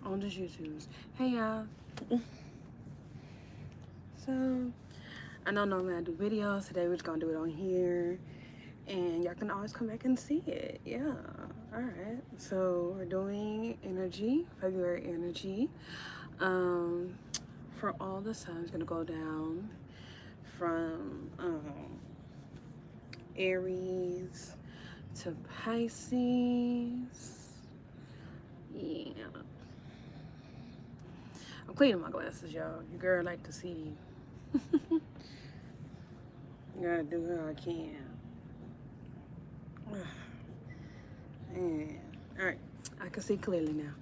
on the YouTubes. Hey y'all. So I know normally I do videos. Today we're just gonna do it on here. And y'all can always come back and see it. Yeah. Alright. So we're doing energy, February energy. Um for all the signs gonna go down from Aries to Pisces. Yeah. I'm cleaning my glasses, y'all. Your girl like to see. Gotta do what I can. Man. Alright. I can see clearly now.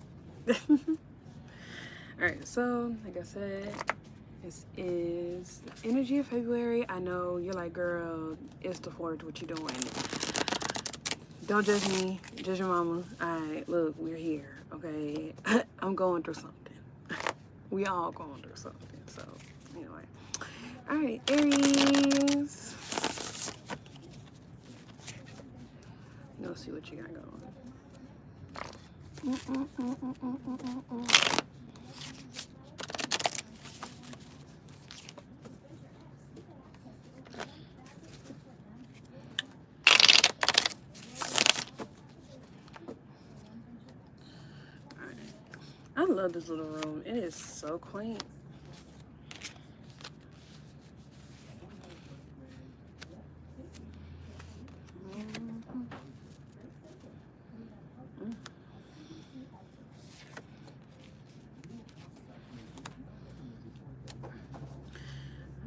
Alright, so like I said, this is the energy of February. I know you're like, girl, it's the 4th, what you doing? Don't judge me, judge your mama. Alright, look, we're here, okay? I'm going through something. We all going through something, so anyway. Alright, Aries. Let's see what you got going. I love this little room. It is so clean.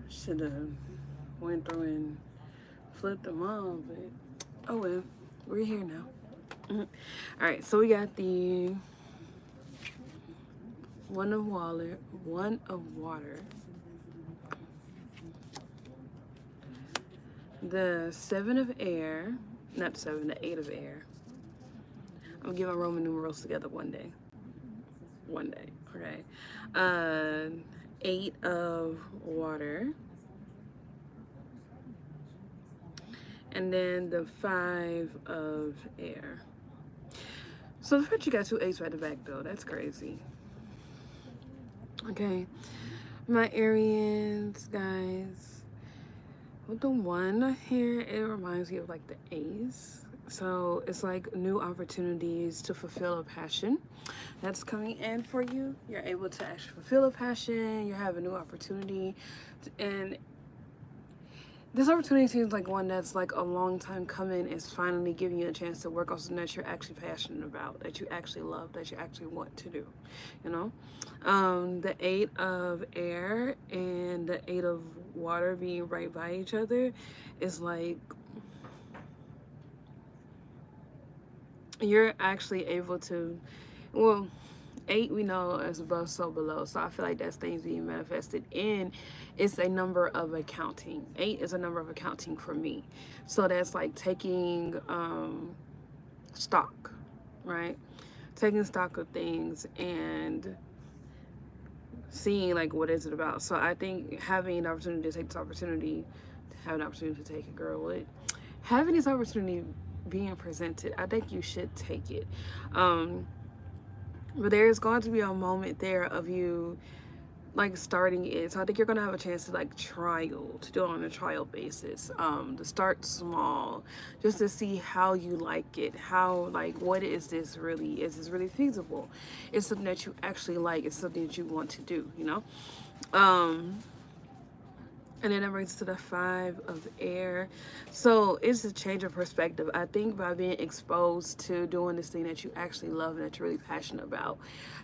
Should have went through and flipped them all, but oh well, we're here now. All right, so we got the one of water, the 7 of air, not 7, the 8 of air. I'm gonna give my Roman numerals together one day, okay. 8 of water, and then the 5 of air. So the fact you got 2 8s right the back though, that's crazy. Okay, my Aries guys, with the 1 here, it reminds me of like the A's. So it's like new opportunities to fulfill a passion that's coming in for you. You're able to actually fulfill a passion. You have a new opportunity, and this opportunity seems like one that's like a long time coming is finally giving you a chance to work on something that you're actually passionate about, that you actually love, that you actually want to do, you know? The 8 of air and the 8 of water being right by each other is like you're actually able to, well, 8 we know as above so below, so I feel like that's things being manifested in. It's a number of accounting. 8 is a number of accounting for me, so that's like taking stock, right? Taking stock of things and seeing like what is it about. So I think having an opportunity to take this opportunity, have an opportunity to take it, girl, what having this opportunity being presented, I think you should take it. But there's going to be a moment there of you like starting it. So I think you're gonna have a chance to like trial, to do it on a trial basis. To start small, just to see how you like it. How, like, what is this really? Is this really feasible? It's something that you actually like. It's something that you want to do, you know? And then it brings to the 5 of air. So it's a change of perspective. I think by being exposed to doing this thing that you actually love and that you're really passionate about,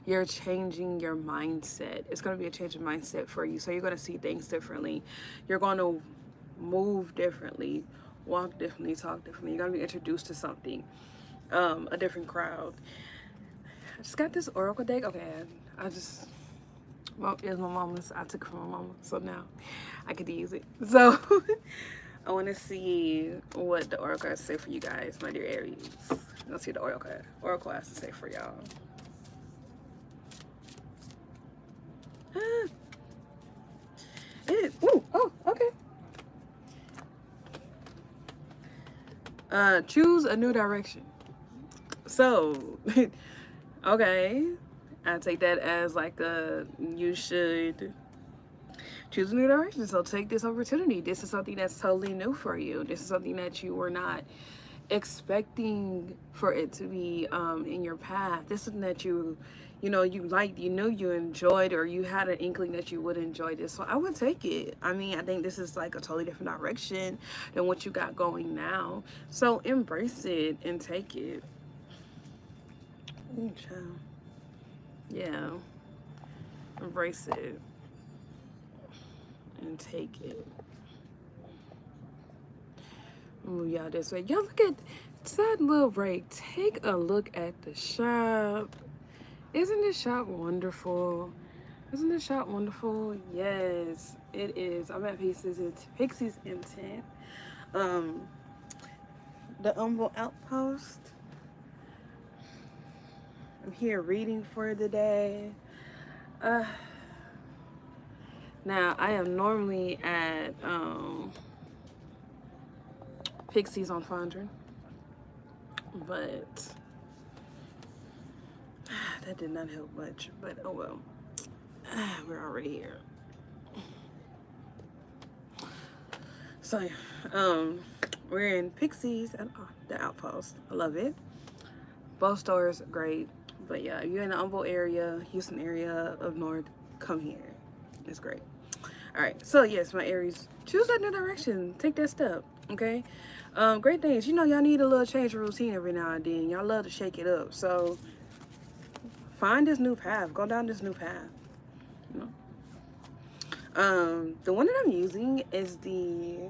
you're changing your mindset. It's going to be a change of mindset for you. So you're going to see things differently. You're going to move differently, walk differently, talk differently. You're going to be introduced to something, a different crowd. I just got this Oracle deck. Okay, I just... Well, it was my mama's. I took it from my mama, so now I could use it. So I want to see what the oracle has to say for you guys, my dear Aries. Let's see what the oracle has to say for y'all. It is. Ooh, oh, okay. Choose a new direction. So, okay. I take that as like you should choose a new direction. So take this opportunity. This is something that's totally new for you. This is something that you were not expecting for it to be in your path. This is something that you liked, you knew you enjoyed, or you had an inkling that you would enjoy this. So I would take it. I mean, I think this is like a totally different direction than what you got going now. So embrace it and take it. Ooh, child. Yeah. Embrace it and take it. Move y'all this way. Y'all look at that little break. Take a look at the shop. Isn't this shop wonderful? Isn't this shop wonderful? Yes, it is. I'm at Pixie's Intent. The Humble Outpost. I'm here reading for the day. Now I am normally at Pixie's on Fondren, but that did not help much. But oh well, we're already here. So we're in Pixie's at the Outpost. I love it. Both stores great, but yeah, if you're in the Humble area, Houston area of North, come here. It's great. All right, so yes, my Aries, choose that new direction. Take that step, okay? Great things. Y'all need a little change of routine every now and then. Y'all love to shake it up. So find this new path. Go down this new path. The one that I'm using is the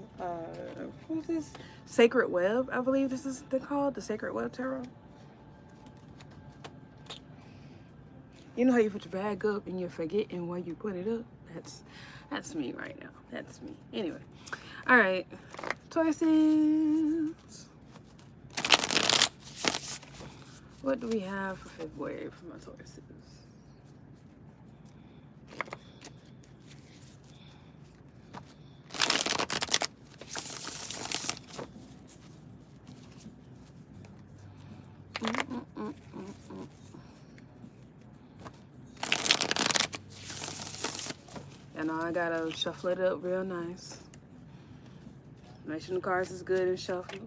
what is this? Sacred Web, I believe this is called the Sacred Web Tarot. You know how you put your bag up and you're forgetting where you put it up? That's me right now. That's me. Anyway. All right. Tauruses. What do we have for February for my Tauruses? And I gotta shuffle it up real nice. Make sure the cards is good and shuffled,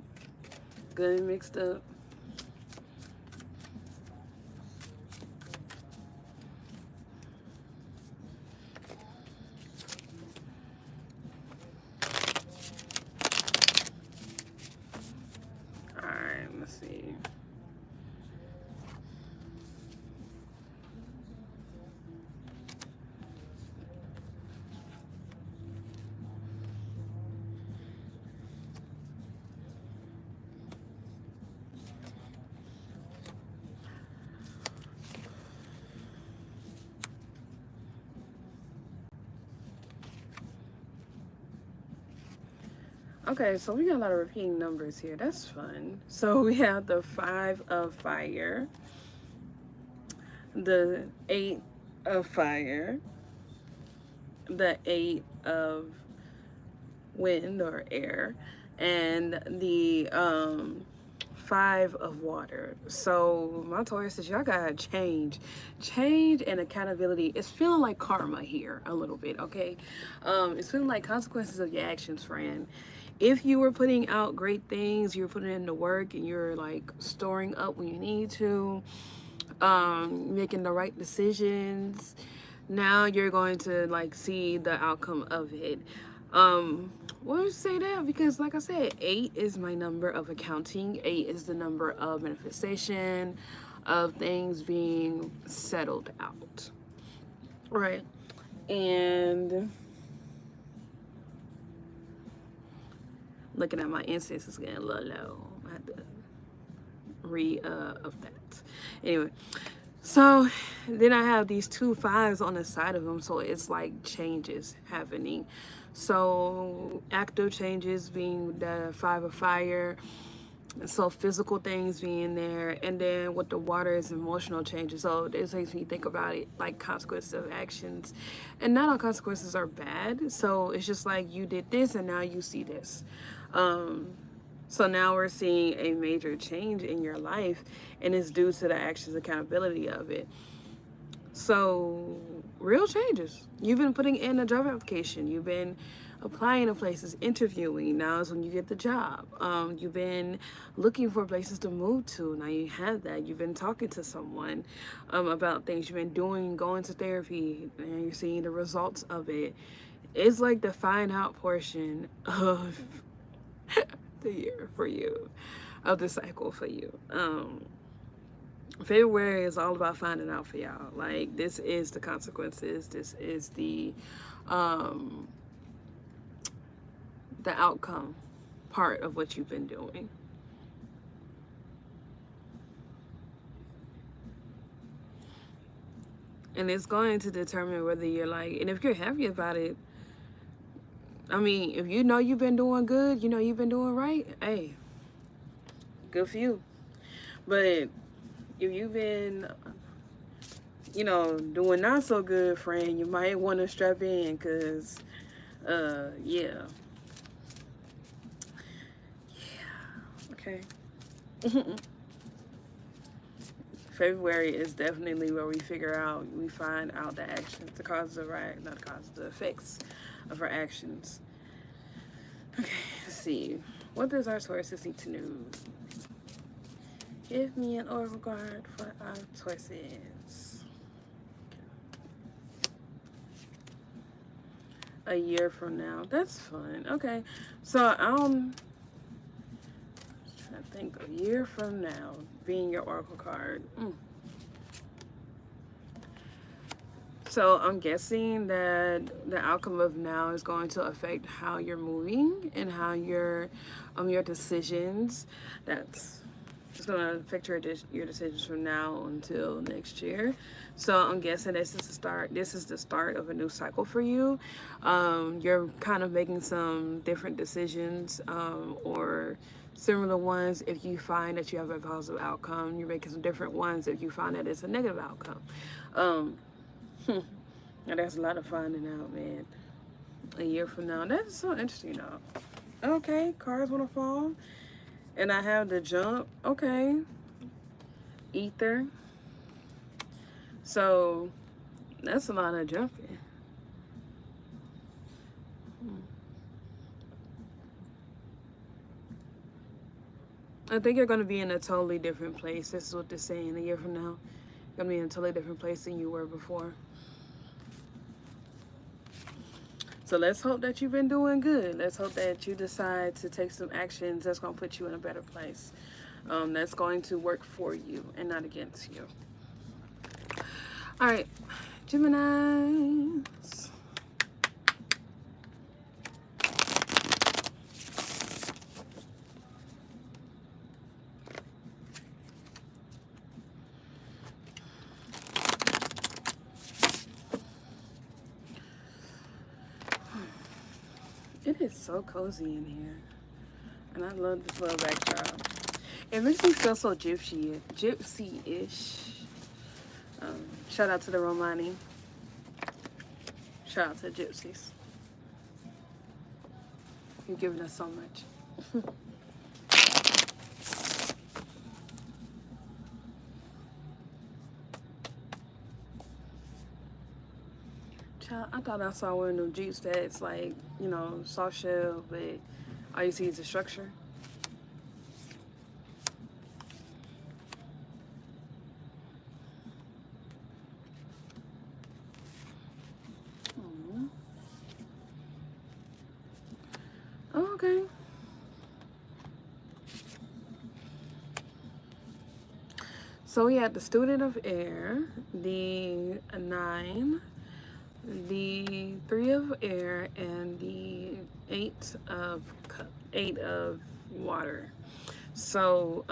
good and mixed up. All right, let's see. Okay, so we got a lot of repeating numbers here. That's fun. So we have the 5 of fire, the 8 of fire, the 8 of wind or air, and the 5 of water. So my Taurus says y'all gotta change and accountability. It's feeling like karma here a little bit, okay? It's feeling like consequences of your actions, friend. If you were putting out great things, you're putting in the work, and you're like storing up when you need to, making the right decisions, now you're going to like see the outcome of it. Why would you say that? Because like I said, 8 is my number of accounting. 8 is the number of manifestation, of things being settled out, right? And looking at my incense is getting a little low. I have to of that. Anyway, so then I have these 2 5s on the side of them, so it's like changes happening. So active changes being the 5 of fire, so physical things being there, and then with the water is emotional changes. So this makes me think about it like consequences of actions, and not all consequences are bad. So it's just like you did this and now you see this. So now we're seeing a major change in your life, and it's due to the actions accountability of it. So, real changes. You've been putting in a job application. You've been applying to places, interviewing. Now is when you get the job. You've been looking for places to move to. Now you have that. You've been talking to someone about things. You've been doing, going to therapy, and you're seeing the results of it. It's like the find out portion of the year for you, of the cycle for you. February is all about finding out for y'all. Like, this is the consequences. This is the outcome part of what you've been doing. And it's going to determine whether you're like, and if you're happy about it, I mean, if you know you've been doing good, you know you've been doing right, hey, good for you. But if you've been, you know, doing not so good, friend, you might want to strap in, because, yeah. Okay. February is definitely where we find out the actions, the causes of our, not the causes, the effects of our actions. Okay, let's see. What does our sources need to know? Give me an oracle card for our sources. A year from now. That's fun. Okay, so trying to think, a year from now being your oracle card. So I'm guessing that the outcome of now is going to affect how you're moving and how your decisions. It's going to affect your decisions from now until next year. So I'm guessing this is the start. This is the start of a new cycle for you. You're kind of making some different decisions, or similar ones if you find that you have a positive outcome. You're making some different ones if you find that it's a negative outcome. Now that's a lot of finding out, man. A year from now. That's so interesting, though. Okay, cards want to fall. And I have the jump. Okay. Ether. So that's a lot of jumping. I think you're going to be in a totally different place. This is what they're saying. A year from now, you're going to be in a totally different place than you were before. So let's hope that you've been doing good. Let's hope that you decide to take some actions that's going to put you in a better place. That's going to work for you and not against you. All right, Geminis. It is so cozy in here. And I love this little backdrop. It makes me feel so gypsy-ish. Shout out to the Romani. Shout out to the gypsies. You're giving us so much. Child, I thought I saw one of them Jeeps that's like, you know, soft shell, but all you see is the structure. Okay. So we had the Student of Air, the 9, the 3 of Air, and the 8 of Water. So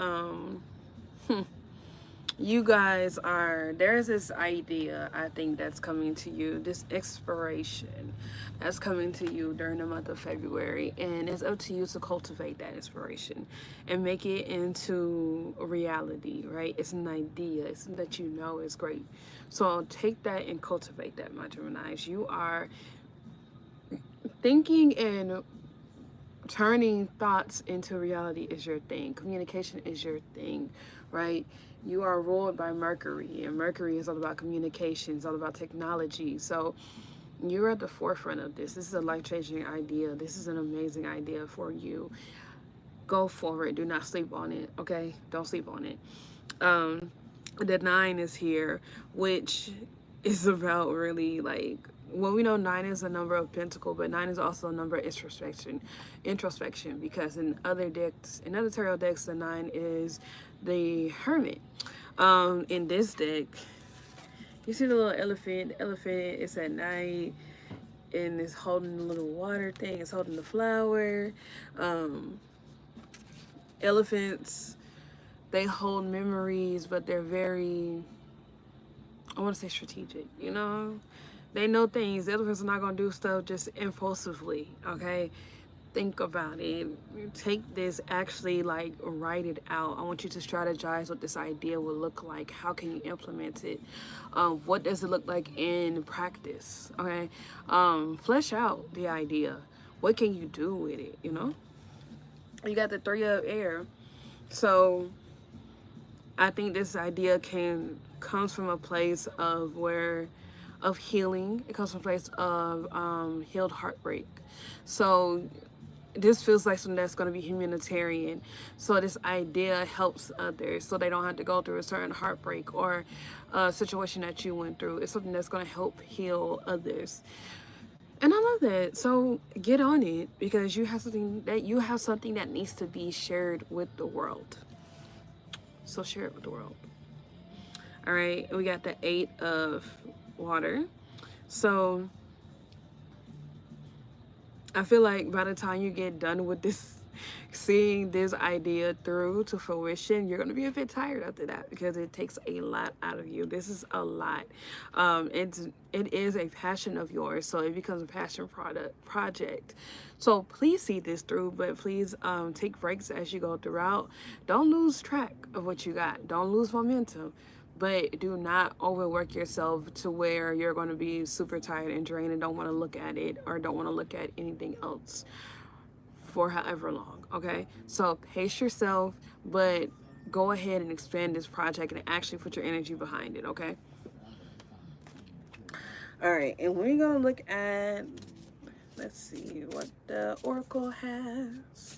you guys there's this idea, I think, that's coming to you, this inspiration that's coming to you during the month of February, and it's up to you to cultivate that inspiration and make it into a reality, right? It's an idea, it's something that you know is great. So take that and cultivate that, my Geminis. You are thinking and turning thoughts into reality is your thing. Communication is your thing, right? You are ruled by Mercury, and Mercury is all about communication, it's all about technology. So you're at the forefront of this. This is a life-changing idea. This is an amazing idea for you. Go for it. Do not sleep on it, okay? Don't sleep on it. Um, the 9 is here, which is about really like, well, we know 9 is a number of pentacle, but 9 is also a number of introspection, because in other decks, in other tarot decks, the 9 is the Hermit. In this deck, you see the little elephant. The elephant is at night and it's holding the little water thing. It's holding the flower. Um, Elephants, they hold memories, but they're very, I want to say strategic, you know? They know things. The elephants are not going to do stuff just impulsively, okay? Think about it. Take this, actually, like, write it out. I want you to strategize what this idea would look like. How can you implement it? What does it look like in practice, okay? Flesh out the idea. What can you do with it, you know? You got the 3 of air. So I think this idea comes from a place of healing. It comes from a place of healed heartbreak. So this feels like something that's going to be humanitarian. So this idea helps others so they don't have to go through a certain heartbreak or a situation that you went through. It's something that's going to help heal others. And I love that. So get on it, because you have something that needs to be shared with the world. So share it with the world. All right, we got the 8 of water. So I feel like by the time you get done with this, seeing this idea through to fruition, you're going to be a bit tired after that, because it takes a lot out of you. This is a lot. It is a passion of yours, so it becomes a passion project. So please see this through, but please take breaks as you go throughout. Don't lose track of what you got. Don't lose momentum. But do not overwork yourself to where you're going to be super tired and drained and don't want to look at it, or don't want to look at anything else for however long, okay? So pace yourself, but go ahead and expand this project and actually put your energy behind it, okay? All right, and we're going to look at, let's see what the Oracle has.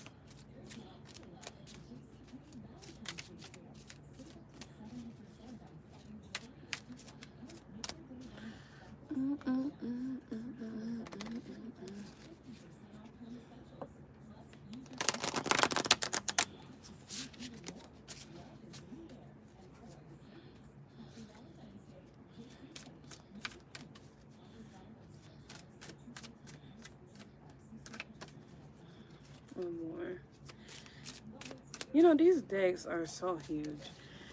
One more. You know, these decks are so huge.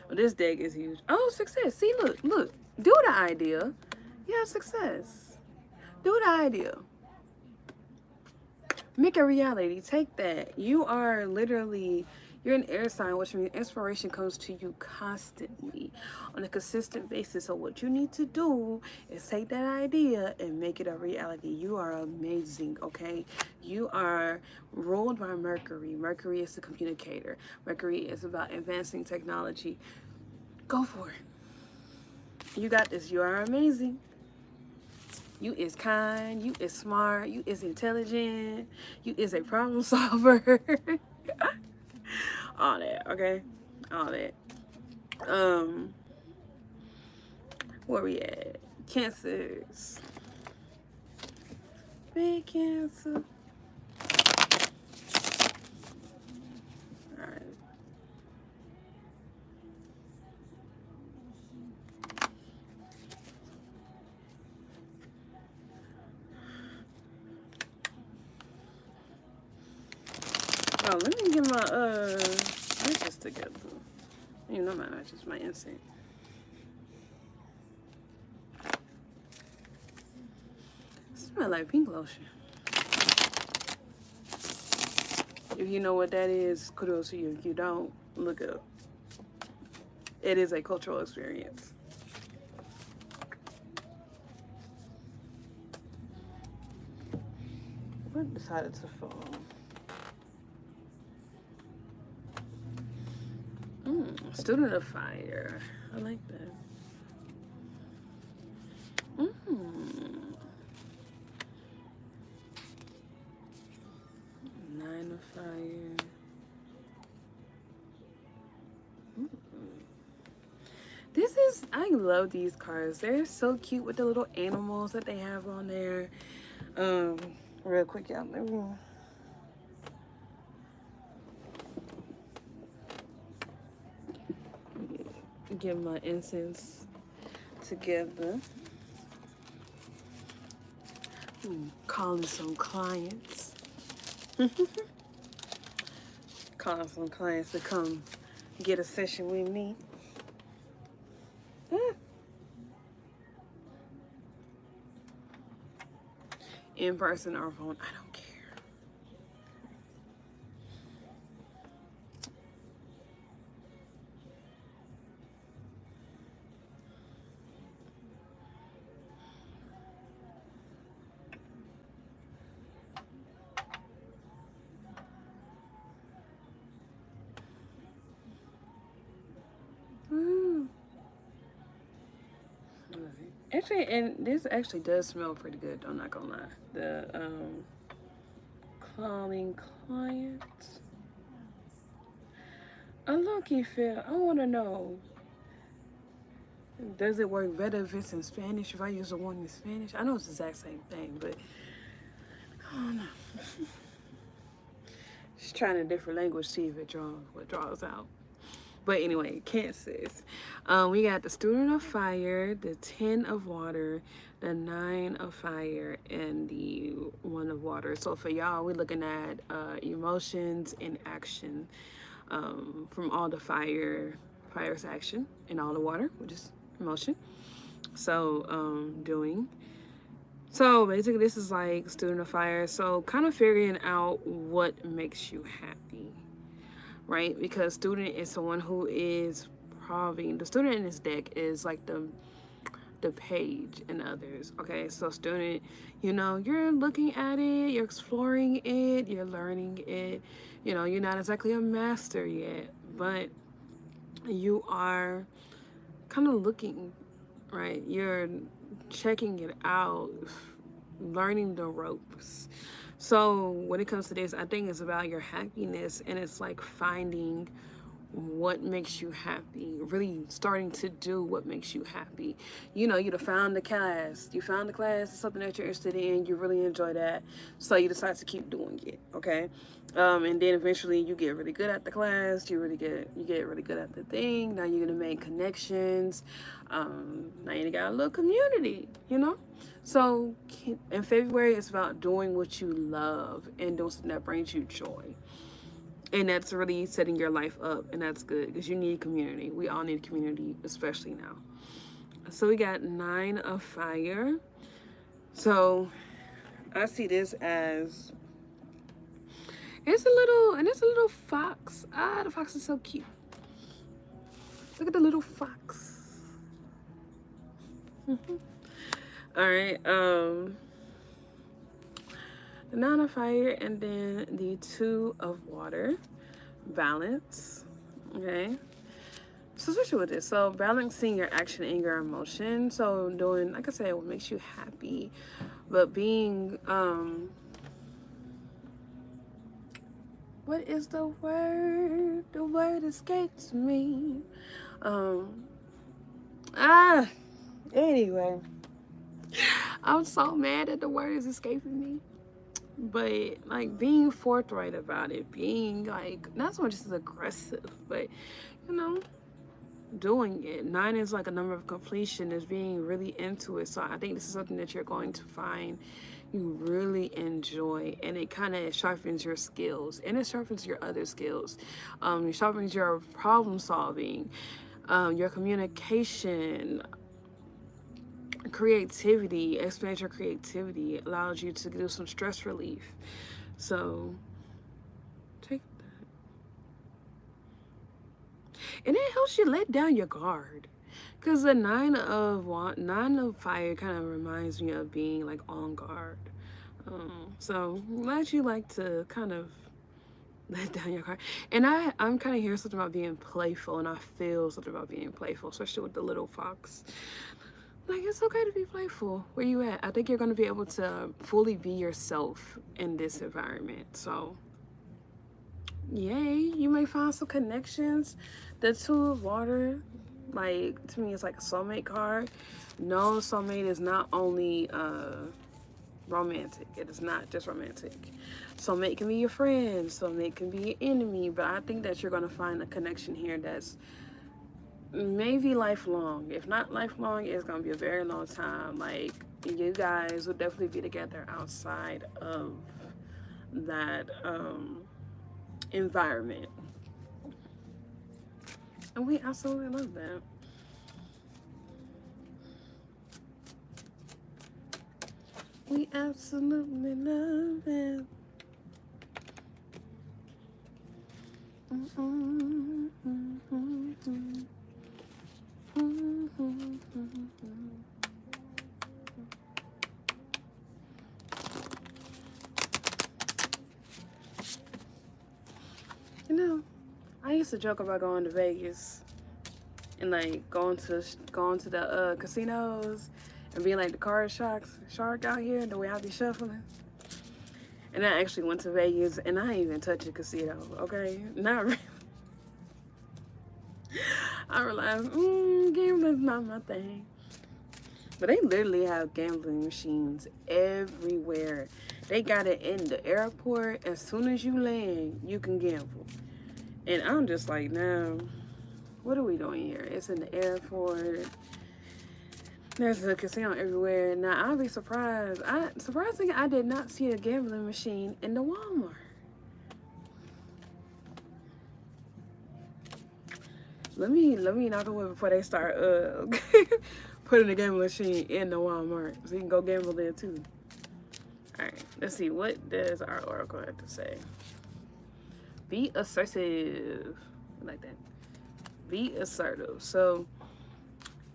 Well, this deck is huge. Oh, success. See, look. Do the idea. You have success. Do the idea. Make a reality. Take that. You are literally, you're an air sign, which means inspiration comes to you constantly on a consistent basis. So what you need to do is take that idea and make it a reality. You are amazing, okay? You are ruled by Mercury. Mercury is the communicator. Mercury is about advancing technology. Go for it. You got this. You are amazing. You is kind, you is smart, you is intelligent, you is a problem solver. All that, okay? All that. Where we at? Cancers. Big Cancer. Alright. Oh, let me get my matches together. You know my matches, my incense. Smell like pink lotion. If you know what that is, kudos to you. If you don't, look it up. It is a cultural experience. What decided to fall? Student of Fire. I like that. Nine of Fire. This is, I love these cards. They're so cute with the little animals that they have on there. Real quick, y'all. Let me get my incense together. Calling some clients. Calling some clients to come get a session with me. In person or phone, I don't care. Actually, and this actually does smell pretty good. I'm not gonna lie. The calling clients. I low-key feel. I want to know. Does it work better if it's in Spanish? If I use the one in Spanish, I know it's the exact same thing, but I don't know. Just trying a different language, see if it draws out. But anyway, Cancers. We got the Student of Fire, the 10 of Water, the 9 of Fire, and the 1 of Water. So for y'all, we're looking at emotions and action from all the fire's action, and all the water, which is emotion. So doing. So basically, this is like Student of Fire. So kind of figuring out what makes you happy. Right, because student is someone who is probably, the student in this deck is like the page in others. Okay, so student, you know, you're looking at it, you're exploring it, you're learning it. You know, you're not exactly a master yet, but you are kind of looking, right? You're checking it out, learning the ropes. So when it comes to this, I think it's about your happiness, and it's like finding what makes you happy, really starting to do what makes you happy. You know, you found the class, it's something that you're interested in, you really enjoy that, so you decide to keep doing it, okay? And then eventually you get really good at the class, you get really good at the thing. Now you're gonna make connections. Now you got a little community, you know? So in February, it's about doing what you love and doing something that brings you joy. And that's really setting your life up, and that's good because you need community. We all need community, especially now. So we got 9 of Fire. So I see this as it's a little fox. Ah, the fox is so cute. Look at the little fox. All right. The 9 of Fire, and then the 2 of Water. Balance. Okay. So especially with this, so balancing your action and your emotion. So doing, like I said, what makes you happy, but being what is the word? The word escapes me. Anyway, I'm so mad that the word is escaping me. But like being forthright about it, being like not so much as aggressive, but you know, doing it. 9 is like a number of completion, is being really into it. So I think this is something that you're going to find you really enjoy, and it kind of sharpens your skills, and it sharpens your other skills. It sharpens your problem solving, your communication, creativity, expands your creativity, allows you to do some stress relief. So take that. And it helps you let down your guard. Because the 9 of Fire kind of reminds me of being like on guard. So glad you like to kind of let down your guard. And I'm kind of hearing something about being playful, and I feel something about being playful, especially with the little fox. Like, it's okay to be playful. Where you at? I think you're going to be able to fully be yourself in this environment. So, yay. You may find some connections. The Two of Water, like, to me, it's like a soulmate card. No, soulmate is not only romantic. It is not just romantic. Soulmate can be your friend. Soulmate can be your enemy. But I think that you're going to find a connection here that's maybe lifelong. If not lifelong, it's gonna be a very long time. Like, you guys will definitely be together outside of that environment, and we absolutely love that. We absolutely love it. You know, I used to joke about going to Vegas and like going to the casinos and being like the card shark out here, the way I be shuffling. And I actually went to Vegas and I ain't even touch a casino, okay? Not really. I realized, gambling's not my thing. But they literally have gambling machines everywhere. They got it in the airport. As soon as you land, you can gamble. And I'm just like, now, what are we doing here? It's in the airport. There's a casino everywhere. Now, I'll be surprised. Surprisingly, I did not see a gambling machine in the Walmart. Let me knock on wood before they start putting the gambling machine in the Walmart, so you can go gamble there too. All right, let's see, what does our oracle have to say? Be assertive. I like that. Be assertive. So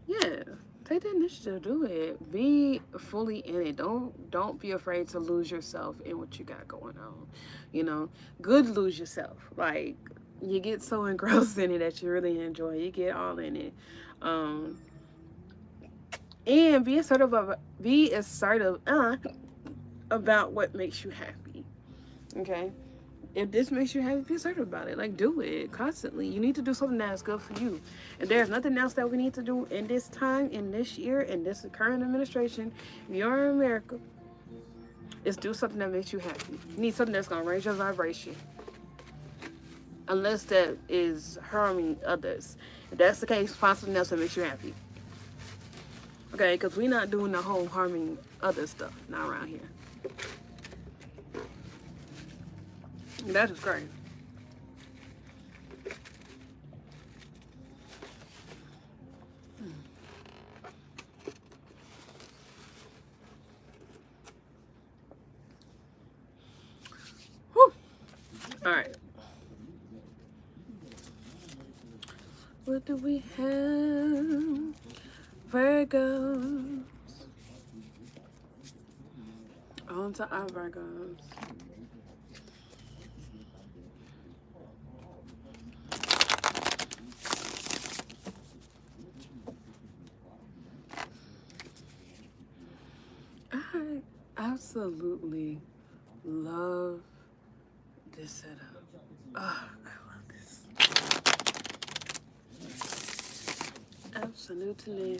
yeah, take the initiative. Do it. Be fully in it. Don't be afraid to lose yourself in what you got going on. You know, good lose yourself. Like, you get so engrossed in it that you really enjoy it. You get all in it. And be assertive about what makes you happy. Okay? If this makes you happy, be assertive about it. Like, do it constantly. You need to do something that's good for you. And there's nothing else that we need to do in this time, in this year, in this current administration. If you're in America, is do something that makes you happy. You need something that's going to raise your vibration. Unless that is harming others. If that's the case, find something else that makes you happy. Okay, because we're not doing the whole harming other stuff. Not around here. That is great. Whew. All right. What do we have? Virgos. On to our Virgos. I absolutely love this setup. Oh, I love this. Absolutely.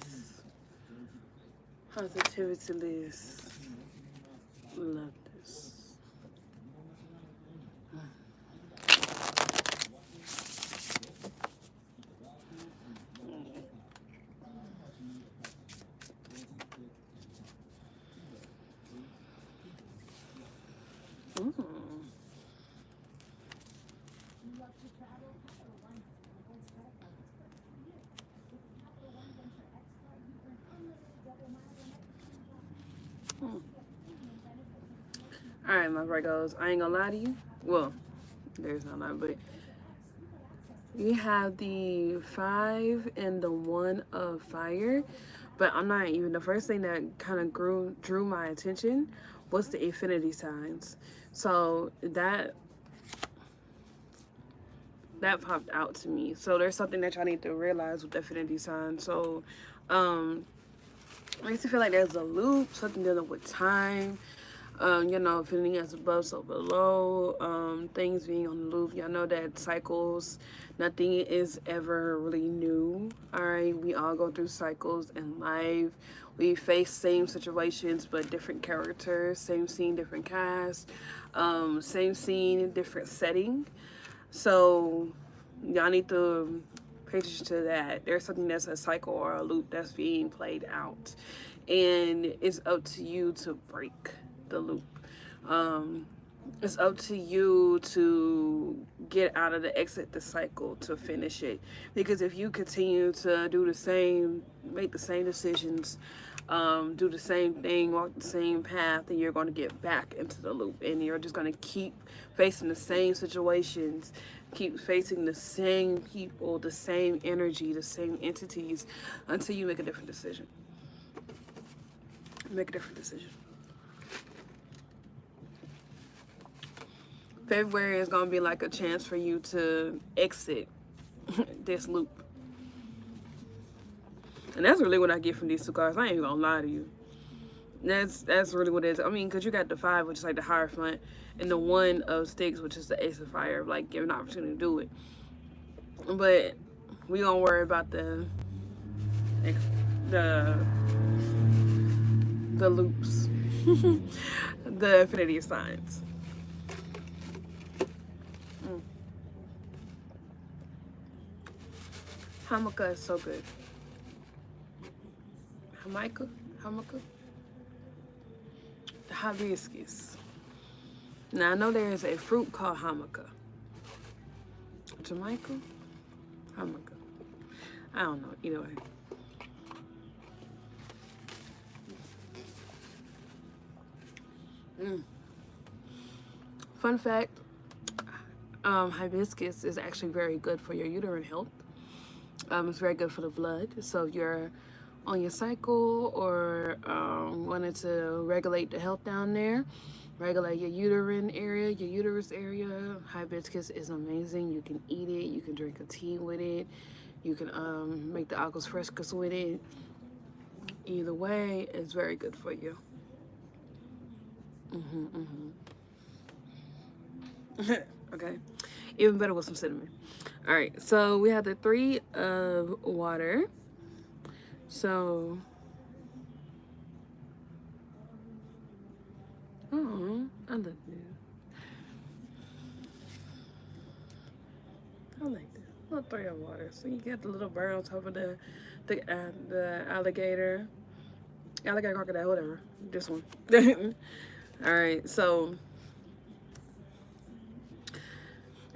Positivity. Love this. All right, my Virgos. I ain't gonna lie to you. Well, there's no lie, but you have the 5 and the 1 of fire. But I'm not even, the first thing that kind of drew my attention was the infinity signs. So that that popped out to me. So there's something that y'all need to realize with the affinity sign. So makes me feel like there's a loop, something dealing with time. You know, affinity as above, so below. Things being on the loop. Y'all know that cycles, nothing is ever really new. All right, we all go through cycles in life. We face same situations but different characters. Same scene, different cast. Same scene, different setting. So y'all need to pay attention to that. There's something that's a cycle or a loop that's being played out, and it's up to you to break the loop. It's up to you to get out of exit the cycle to finish it. Because if you continue to do the same, make the same decisions, do the same thing, walk the same path, then you're going to get back into the loop, and you're just going to keep facing the same situations, keep facing the same people, the same energy, the same entities, until you make a different decision. Make a different decision. February is going to be like a chance for you to exit this loop. And that's really what I get from these two cards. I ain't even gonna lie to you. That's really what it is. I mean, because you got the 5, which is like the Hierophant, and the 1 of Sticks, which is the Ace of Fire, like giving an opportunity to do it. But we gonna worry about the loops, the affinity signs. Hamaka is so good. Hamaka? The hibiscus. Now, I know there is a fruit called Hamaka. Jamaica? Hamaka. I don't know. Either way. Fun fact, hibiscus is actually very good for your uterine health. It's very good for the blood. So if you're on your cycle or wanted to regulate the health down there, regulate your uterine area, your uterus area, hibiscus is amazing. You can eat it. You can drink a tea with it. You can make the aquas frescas with it. Either way, it's very good for you. Okay, even better with some cinnamon. All right, so we have the 3 of water. So, oh, I love this. I like this. Little 3 of water. So you get the little bird on top of the alligator, crocodile, whatever. This one. All right, so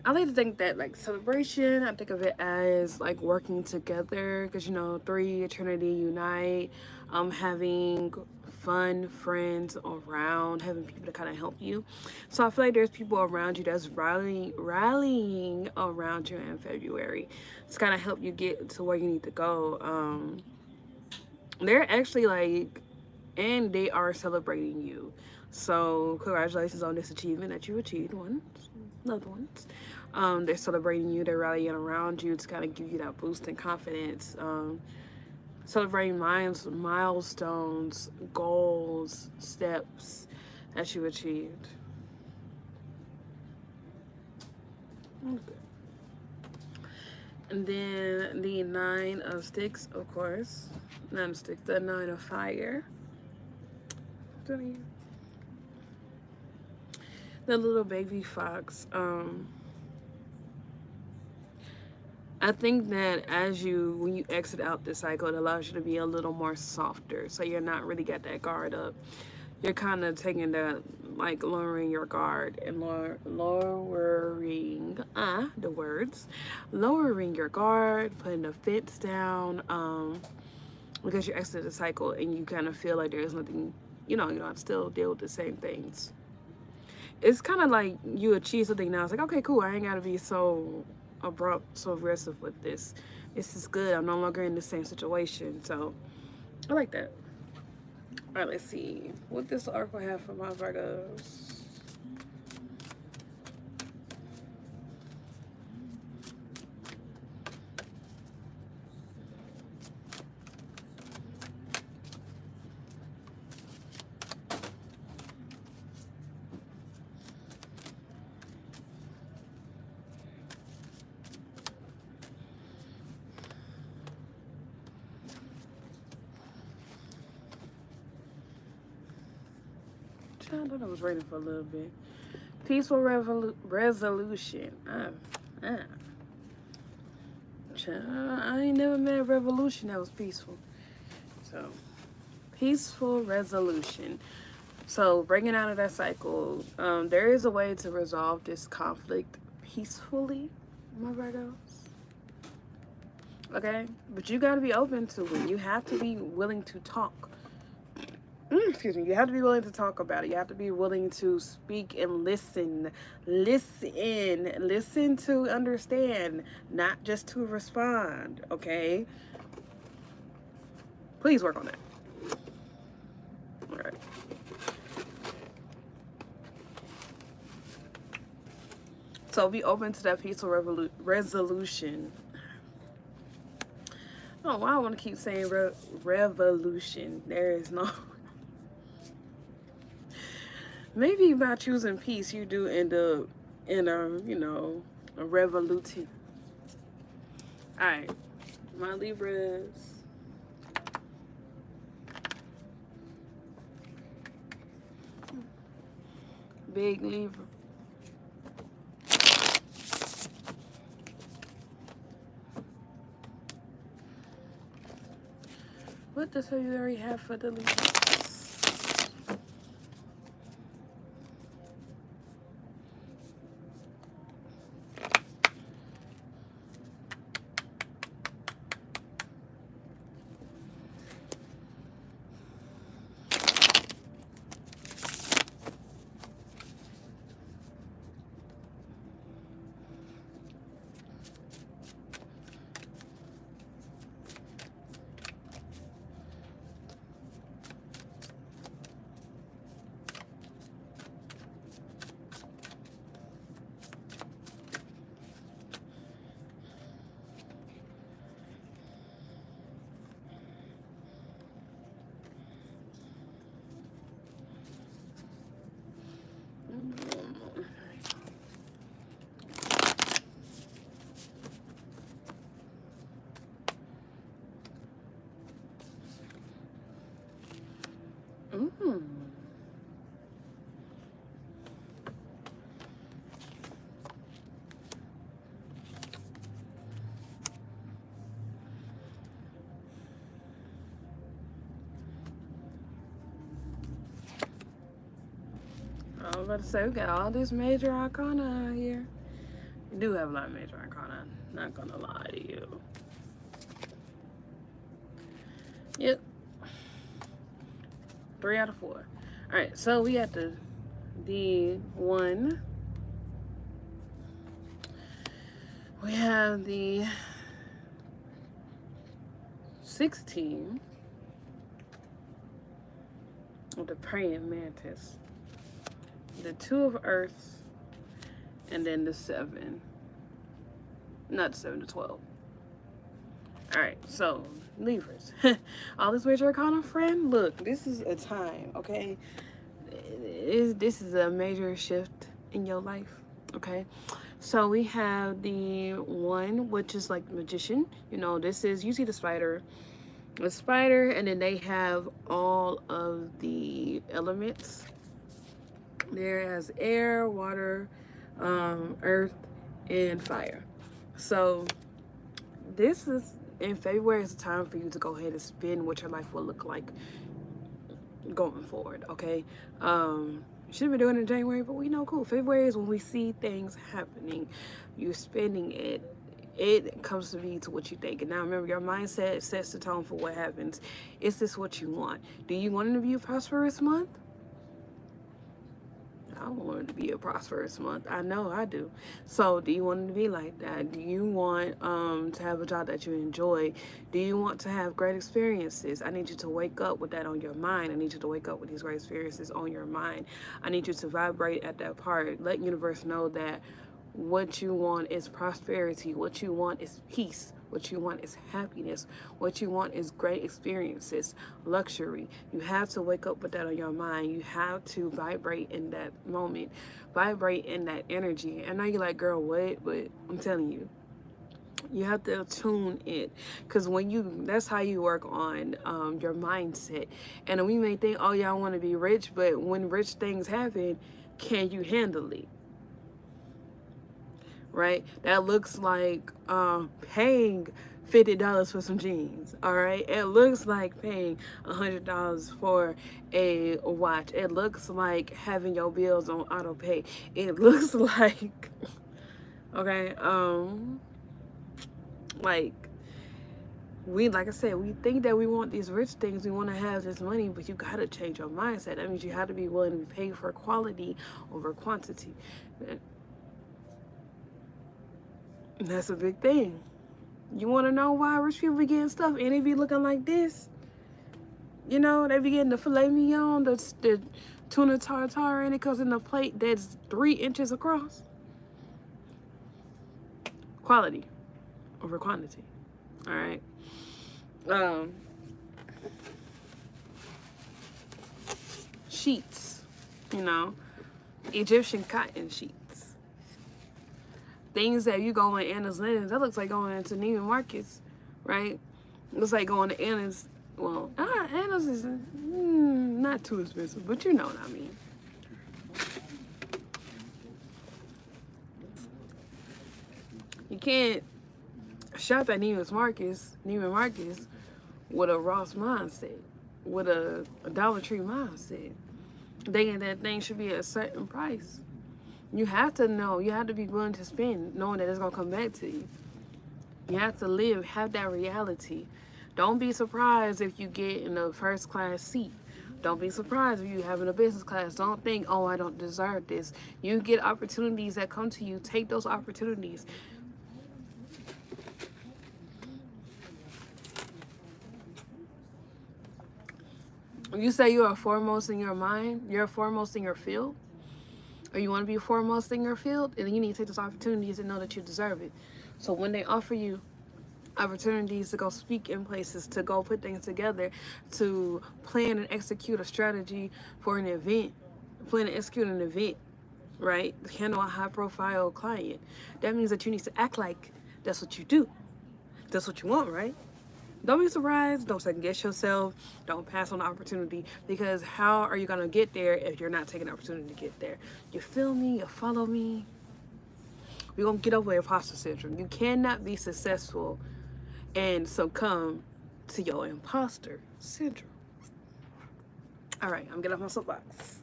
I like to think that like celebration, I think of it as like working together, because you know, 3 Trinity unite, having fun friends around, having people to kind of help you. So I feel like there's people around you that's rallying around you in February to kind of help you get to where you need to go. They're actually like, and they are celebrating you. So congratulations on this achievement that you achieved, loved ones. They're celebrating you, they're rallying around you to kind of give you that boost in confidence. Celebrating milestones, goals, steps that you achieved. Okay. And then the 9 of Sticks, of course. 9 of Sticks, the 9 of Fire. The little baby fox. I think that when you exit out this cycle, it allows you to be a little more softer. So you're not really got that guard up. You're kind of taking that, like lowering your guard and lowering your guard, putting the fence down, because you exited the cycle and you kind of feel like there's nothing, you don't have to still deal with the same things. It's kind of like you achieve something now. It's like, okay, cool. I ain't got to be so abrupt, so aggressive with this. This is good. I'm no longer in the same situation. So I like that. All right, let's see what this oracle have for my Virgos. I thought I was reading for a little bit. Peaceful resolution. I ain't never met a revolution that was peaceful. So, peaceful resolution. So, breaking out of that cycle, there is a way to resolve this conflict peacefully, my Virgos. Okay? But you got to be open to it. You have to be willing to talk. Excuse me. You have to be willing to talk about it. You have to be willing to speak and listen. Listen to understand, not just to respond. Okay? Please work on that. All right. So be open to that peaceful resolution. Oh, why I want to keep saying revolution. There is no. Maybe by choosing peace, you do end up in a revolution. All right, my Libras. Big Libra. What does February have for the Libras? I was about to say, we got all this major arcana here. We do have a lot of major arcana. Not gonna lie to you. Yep. 3 out of 4. Alright, so we got the D1. We have the 16 with the praying mantis. The 2 of earth, and then the 7. Not the 7, the 12. Alright, so Libras. All this major arcana, friend, look, this is a time, okay? This is a major shift in your life, okay? So we have the 1, which is like the magician. You know, this is, you see the spider, and then they have all of the elements. There as air, water, earth, and fire. So this is, in February is a time for you to go ahead and spin what your life will look like going forward, okay? You should have been doing it in January, but we know, cool. February is when we see things happening. You're spending it. It comes to be to what you think. And now remember, your mindset sets the tone for what happens. Is this what you want? Do you want it to be a prosperous month? I want it to be a prosperous month. I know I do. So do you want it to be like that? Do you want to have a job that you enjoy? Do you want to have great experiences? I need you to wake up with that on your mind. I need you to wake up with these great experiences on your mind. I need you to vibrate at that part. Let universe know that what you want is prosperity. What you want is peace. What you want is happiness. What you want is great experiences, luxury. You have to wake up with that on your mind. You have to vibrate in that moment, vibrate in that energy. I know you're like, girl, what? But I'm telling you, You have to tune it, because that's how you work on your mindset. And we may think, oh yeah, I want to be rich, but when rich things happen, can you handle it? Right? That looks like paying $50 for some jeans. All right, it looks like paying $100 for a watch. It looks like having your bills on auto pay. It looks like okay, like like I said, we think that we want these rich things, we want to have this money, but you gotta change your mindset. That means you have to be willing to be paid for quality over quantity. And that's a big thing. You want to know why rich people be getting stuff and they be looking like this? You know, they be getting the filet mignon, the tuna tartare, and it comes in a plate that's 3 inches across. Quality over quantity. All right. Sheets, you know, Egyptian cotton sheets. Things that you go in Anna's Linens, that looks like going into Neiman Marcus, right? Looks like going to Anna's. Well, Anna's is not too expensive, but you know what I mean. You can't shop at Neiman Marcus with a Ross mindset, with a Dollar Tree mindset. Thinking that thing should be at a certain price. You have to know, you have to be willing to spend, knowing that it's going to come back to you. You have to have that reality. Don't be surprised if you get in a first class seat. Don't be surprised if you have in a business class. Don't think, oh, I don't deserve this. You get opportunities that come to you. Take those opportunities. You say you are foremost in your mind, you're foremost in your field, or you want to be foremost in your field, and you need to take those opportunities and know that you deserve it. So when they offer you opportunities to go speak in places, to go put things together, to plan and execute a strategy for an event, right? To handle a high profile client. That means that you need to act like that's what you do. That's what you want, right? Don't be surprised. Don't second guess yourself. Don't pass on the opportunity, because how are you going to get there if you're not taking the opportunity to get there? You feel me? You follow me? We're going to get over imposter syndrome. You cannot be successful and succumb to your imposter syndrome. All right, I'm going to get off my soapbox.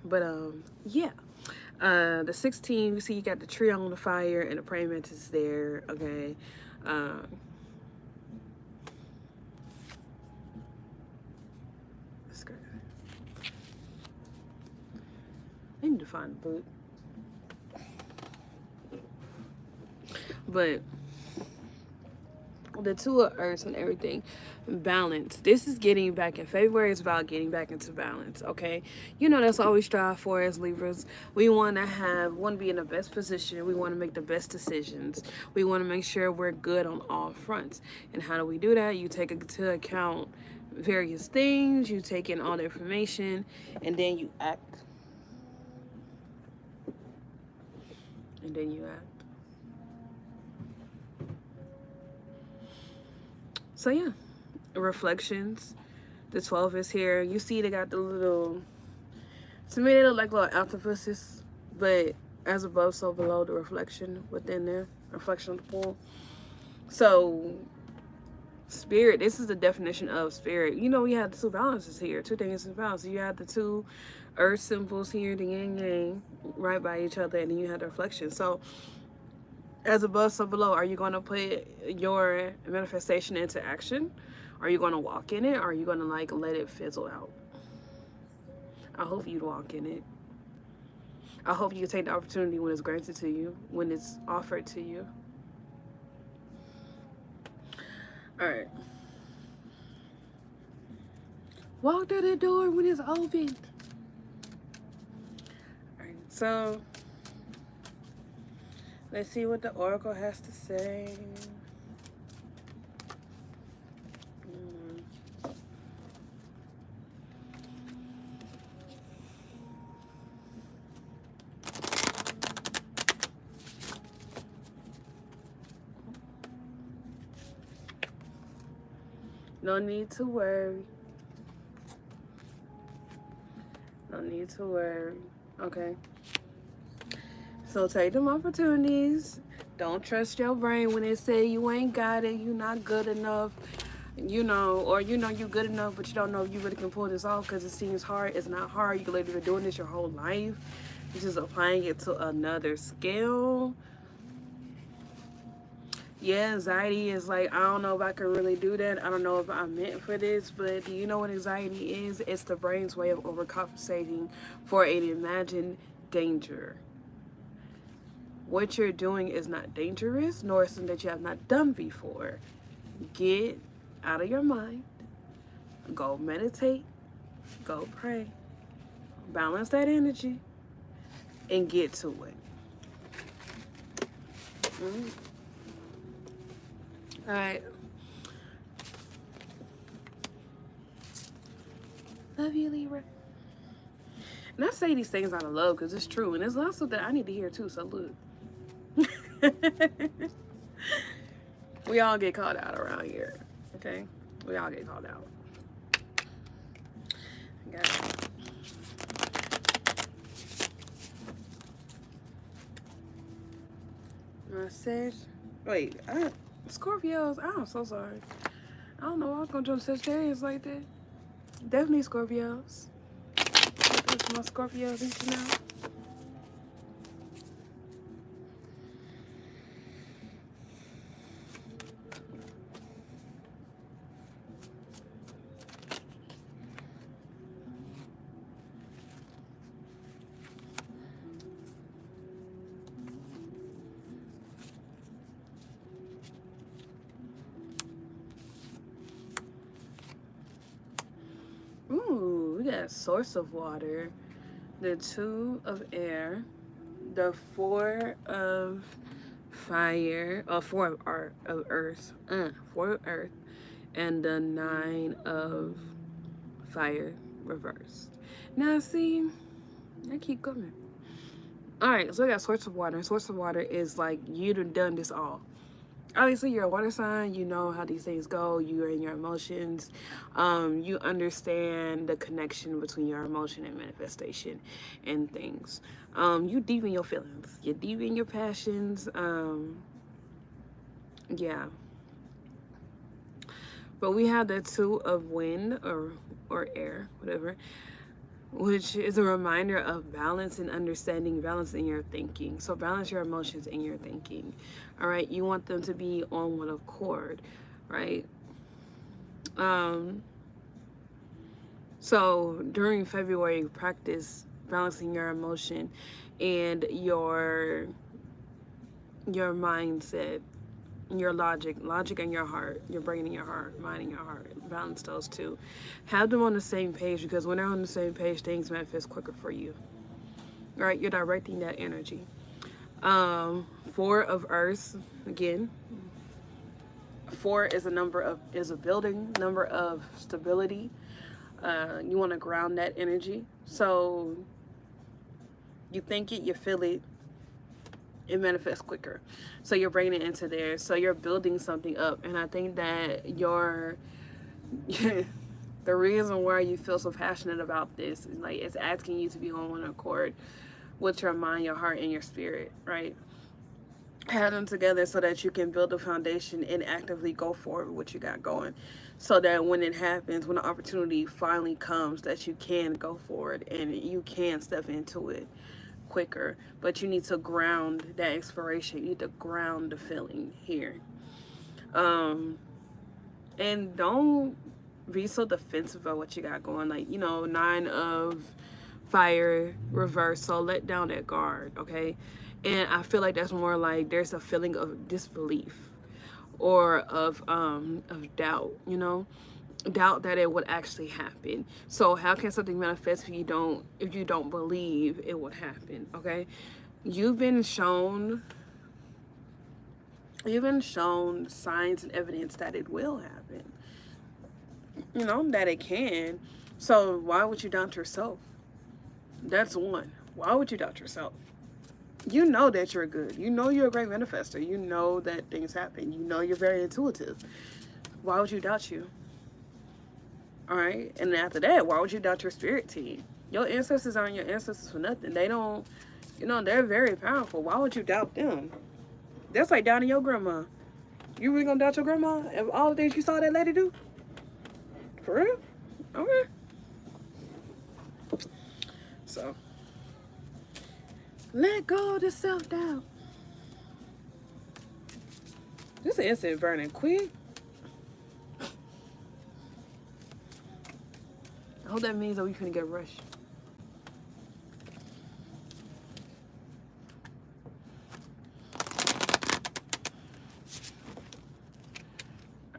But, yeah. The 16, you see you got the tree on the fire and the praying mantis there, okay? Skirt. I need to find the book. But the Two of Earths and everything, balance. This is getting back in February. It's about getting back into balance, okay? You know, that's all we strive for as Libras. We want to be in the best position. We want to make the best decisions. We want to make sure we're good on all fronts. And how do we do that? You take into account various things. You take in all the information, and then you act. So yeah, reflections. The 12 is here. You see they got the little, to me they look like little octopuses, but as above so below, the reflection within there, reflection of the pool. So spirit, this is the definition of spirit. You know, we have the two balances here, two things in balance. You have the two earth symbols here, the yin yang, right by each other, and then you have the reflection. So as above, so below. Are you going to put your manifestation into action? Are you going to walk in it? Or are you going to like let it fizzle out? I hope you'd walk in it. I hope you take the opportunity when it's granted to you, when it's offered to you. All right. Walk through the door when it's open. All right. So let's see what the oracle has to say. No need to worry. No need to worry. Okay. So take them opportunities. Don't trust your brain when it say you ain't got it, you not good enough, or you good enough, but you don't know if you really can pull this off because it seems hard. It's not hard. You could literally be doing this your whole life. You're just applying it to another scale. Yeah, anxiety is like, I don't know if I can really do that. I don't know if I'm meant for this, but do you know what anxiety is? It's the brain's way of overcompensating for an imagined danger. What you're doing is not dangerous, nor something that you have not done before. Get out of your mind. Go meditate. Go pray. Balance that energy and get to it. All right. Love you, Libra. And I say these things out of love because it's true. And it's also that I need to hear too, so look. We all get called out around here. Okay? We all get called out. Okay. Wait, Scorpios, I'm so sorry. I don't know why I was gonna jump Sagittarius like that. Definitely Scorpios. That's my Scorpios reaching out. Ooh, we got source of water, the 2 of air, the 4 of fire, or 4 of earth, 4 of earth, and the 9 of fire reversed. Now see, I keep coming. All right, so we got source of water. Source of water is like you've done this all. Obviously, you're a water sign. You know how these things go. You're in your emotions. You understand the connection between your emotion and manifestation and things. You deep in your feelings. You're deep in your passions. Yeah. But we have the 2 of wind or air, whatever, which is a reminder of balance and understanding, balance in your thinking. So balance your emotions in your thinking. All right, you want them to be on one accord, right? So during February, practice balancing your emotion and your mindset, your logic and your heart, your brain and your heart, mind and your heart. Balance those two. Have them on the same page, because when they're on the same page, things manifest quicker for you. All right, you're directing that energy. 4 of earth, again. 4 is a building number of stability. You want to ground that energy. So you think it, you feel it, it manifests quicker. So you're bringing it into there. So you're building something up. And I think that the reason why you feel so passionate about this is like it's asking you to be on one accord with your mind, your heart, and your spirit, right? Have them together so that you can build a foundation and actively go forward with what you got going. So that when it happens, when the opportunity finally comes, that you can go forward and you can step into it quicker. But you need to ground that inspiration. You need to ground the feeling here. And don't be so defensive about what you got going. Like, 9 of fire reverse. So let down that guard, okay? And I feel like that's more like there's a feeling of disbelief or of doubt, doubt that it would actually happen. So how can something manifest if you don't believe it would happen? Okay, you've been shown signs and evidence that it will happen, that it can. So why would you doubt yourself? That's one. Why would you doubt yourself? You know that you're good. You know you're a great manifester. You know that things happen. You know you're very intuitive. Why would you doubt you? All right. And after that, why would you doubt your spirit team? Your ancestors aren't your ancestors for nothing. They don't, they're very powerful. Why would you doubt them? That's like doubting your grandma. You really gonna doubt your grandma and all the things you saw that lady do? For real? Okay. So, let go of the self-doubt. This incense burning quick. I hope that means that we finna get rushed.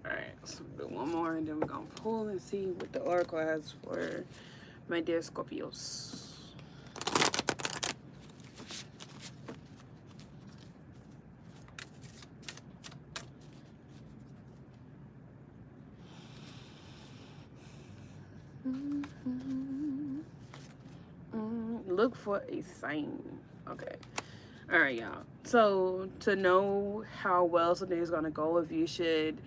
Alright, so we'll do one more and then we're gonna pull and see what the oracle has for my dear Scorpios. Look for a sign. Okay. All right, y'all. So to know how well something is gonna go, if you should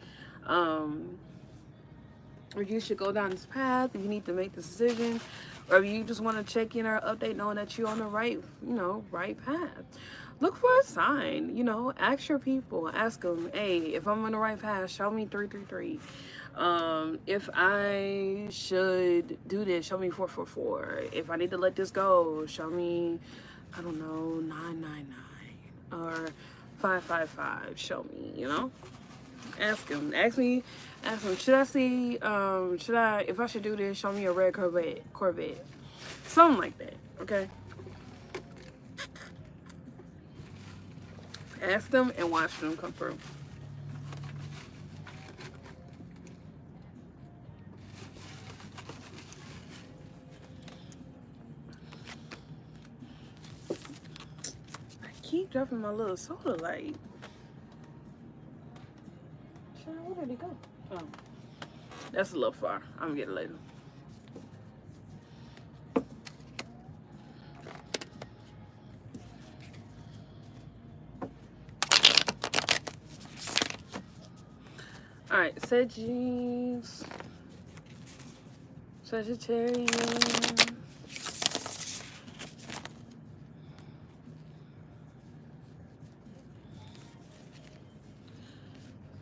go down this path, if you need to make the decision, or if you just want to check in or update knowing that you're on the right, right path. Look for a sign, ask your people, ask them, hey, if I'm on the right path, show me 333. If I should do this, show me 444. If I need to let this go, show me, I don't know, 999 or 555. Show me, Ask them. Ask them, should I see, if I should do this, show me a red Corvette. Something like that, okay? Ask them and watch them come through. Keep dropping my little soda light. Where did it go? Oh, that's a little far. I'm gonna get it later. All right, Sagittarius.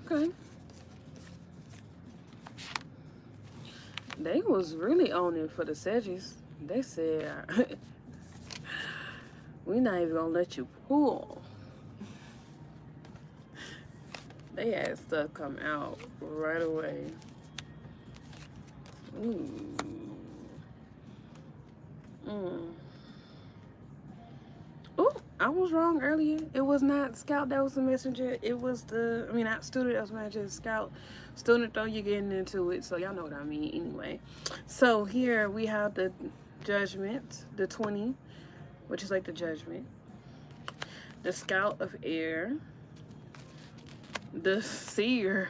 Okay. They was really on it for the Sagittarius. They said, we're not even gonna let you pull. They had stuff come out right away. Ooh. Oh, I was wrong earlier. It was not Scout that was the messenger. It was not student that was messenger. Scout. Student though, you're getting into it, so y'all know what I mean anyway. So here we have the Judgment, the 20, which is like the Judgment. The Scout of Air. The Seer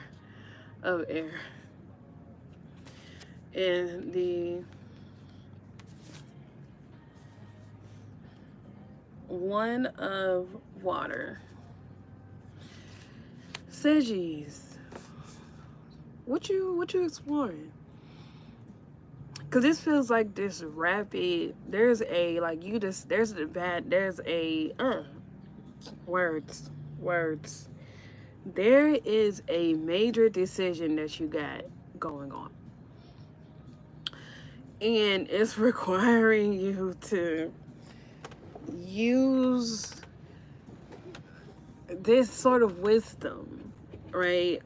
of Air. And the One of Water. Sagittarius. What you exploring? Cause this feels like this rapid. There's a words. There is a major decision that you got going on, and it's requiring you to use this sort of wisdom, right?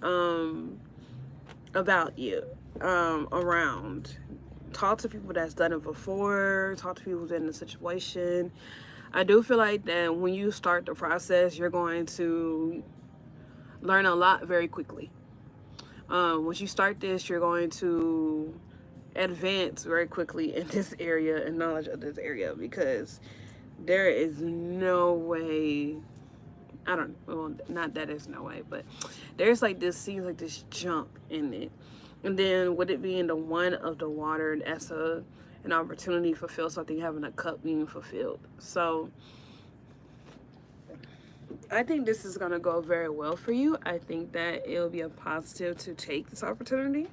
About you, around. Talk to people that's done it before. Talk to people who's in the situation. I do feel like that when you start the process, you're going to learn a lot very quickly. Once you start this, you're going to advance very quickly in this area and knowledge of this area, because there is no way, not that there's no way, but there's like this, seems like this jump in it. And then with it being the One of the Water, that's an opportunity to fulfill something, having a cup being fulfilled. So I think this is going to go very well for you. I think that it'll be a positive to take this opportunity.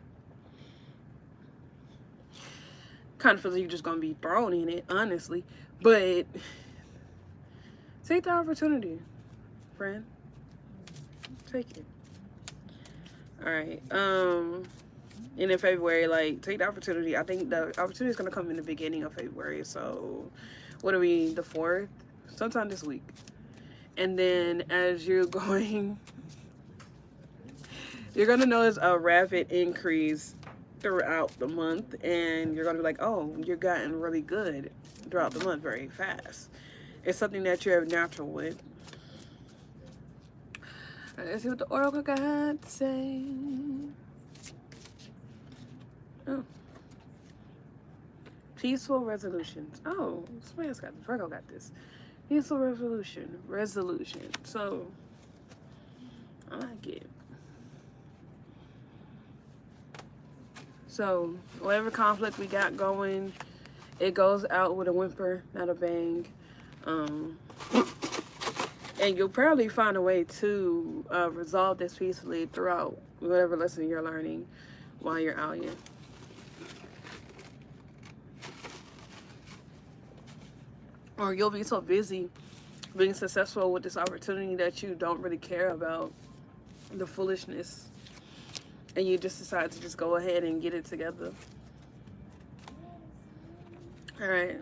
Kind of feels like you're just gonna be thrown in it, honestly. But take the opportunity, friend. Take it. All right. And in February, like, take the opportunity. I think the opportunity is gonna come in the beginning of February. So, what are we? The 4th, sometime this week. And then as you're going, you're gonna notice a rapid increase throughout the month, and you're gonna be like, oh, you're gotten really good throughout the month very fast. It's something that you're natural with. All right, let's see what the oracle got to say. Oh. Peaceful resolutions. Oh, somebody else got this. Virgo got this. Peaceful resolution. So, I like it. So, whatever conflict we got going, it goes out with a whimper, not a bang. And you'll probably find a way to resolve this peacefully throughout whatever lesson you're learning while you're out here. Or you'll be so busy being successful with this opportunity that you don't really care about the foolishness. And you just decide to just go ahead and get it together. All right.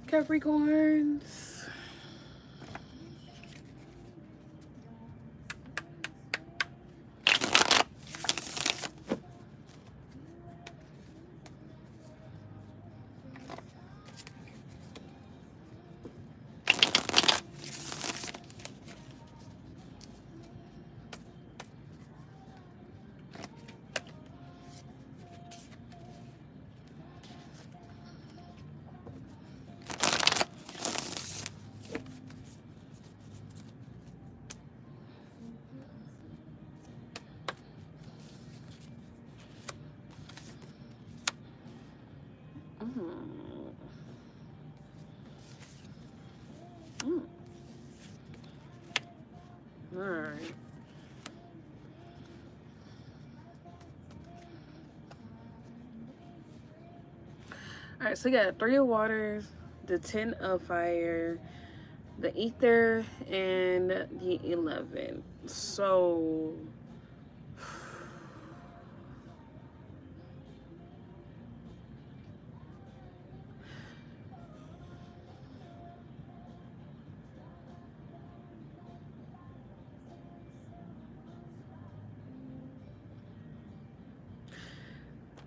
Capricorns. All right. All right, so you got 3 of Waters, the 10 of Fire, the Ether, and the 11. So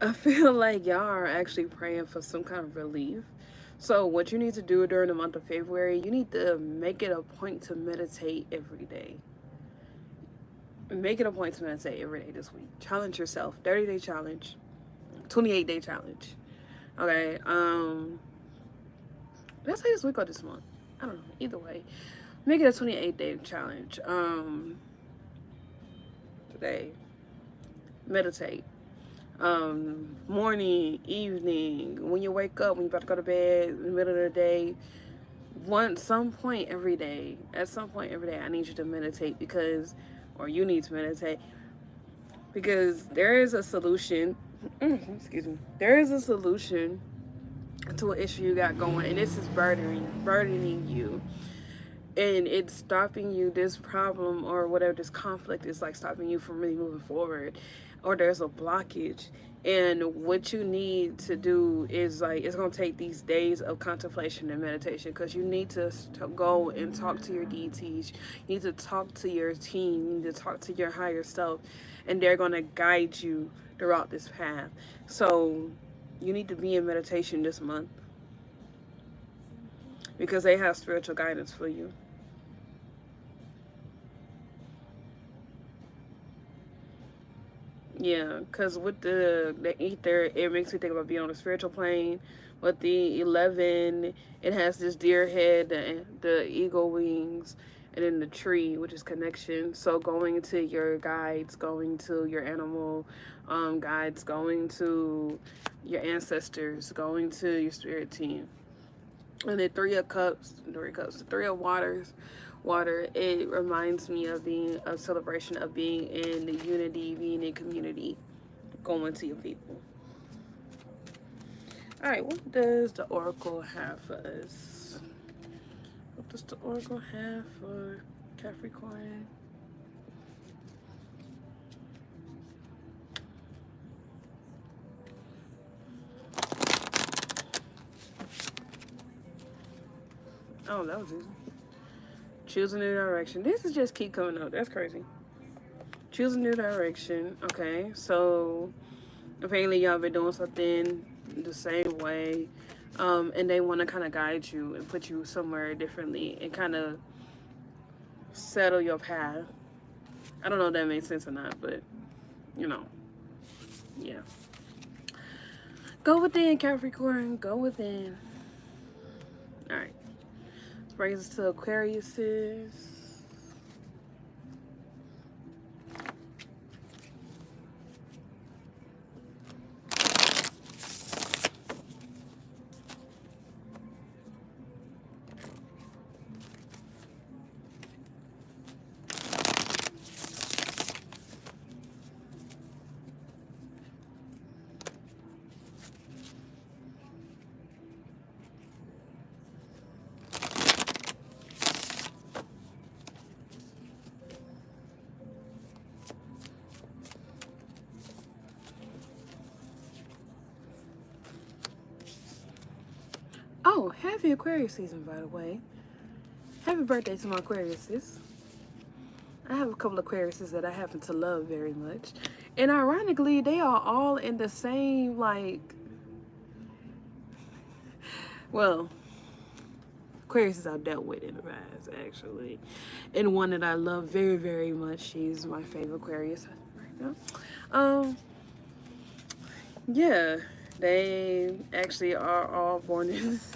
I feel like y'all are actually praying for some kind of relief. So what you need to do during the month of February, you need to make it a point to meditate every day. Make it a point to meditate every day this week. Challenge yourself. 30-day challenge. 28-day challenge. Okay. Did I say this week or this month? I don't know. Either way. Make it a 28-day challenge. Today. Meditate. Morning, evening, when you wake up, when you're about to go to bed, in the middle of the day, at some point every day, I need you to meditate or you need to meditate, because there is a solution, excuse me, there is a solution to an issue you got going, and this is burdening you. And it's stopping you, this problem or whatever, this conflict is like stopping you from really moving forward, or there's a blockage. And what you need to do is like, it's going to take these days of contemplation and meditation, because you need to go and talk to your deities. You need to talk to your team. You need to talk to your higher self, and they're going to guide you throughout this path. So you need to be in meditation this month, because they have spiritual guidance for you. Yeah, because with the ether, it makes me think about being on a spiritual plane. With the 11, it has this deer head, the eagle wings, and then the tree, which is connection. So going to your guides, going to your animal guides, going to your ancestors, going to your spirit team. And the 3 of Cups, the 3 of water, it reminds me of being a celebration of being in the unity, being in community, going to your people. All right, what does the Oracle have for us? What does the Oracle have for Capricorn? Oh, that was easy. Choose a new direction. This is just keep coming up. That's crazy. Choose a new direction. Okay, so apparently y'all been doing something the same way, and they want to kind of guide you and put you somewhere differently and kind of settle your path. I don't know if that makes sense or not, but you know, yeah. Go within, Capricorn. Go within. All right. Brings us to Aquariuses. Oh, happy Aquarius season, by the way. Happy birthday to my Aquariuses. I have a couple of Aquariuses that I happen to love very much. And ironically, they are all in the same, like, well, Aquariuses I've dealt with in the past, actually. And one that I love very, very much. She's my favorite Aquarius right now. Yeah, they actually are all born in the same.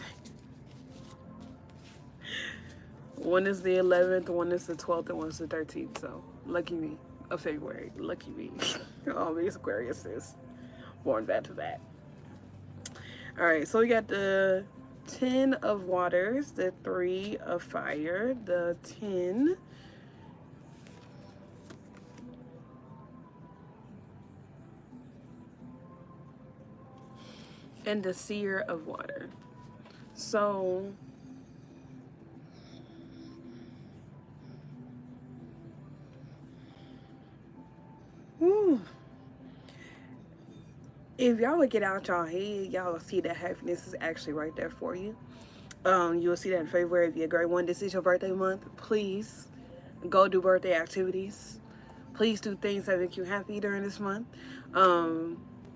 One is the 11th, one is the 12th, and one is the 13th. So, lucky me. Of February. Lucky me. All these Aquariuses born back to back. All right, so we got the 10 of waters, the 3 of fire, the 10, and the seer of water. So whew, if y'all would get out y'all head, y'all will see that happiness is actually right there for you. You will see that in February. Be a great one. This is your birthday month. Please go do birthday activities. Please do things that make you happy during this month.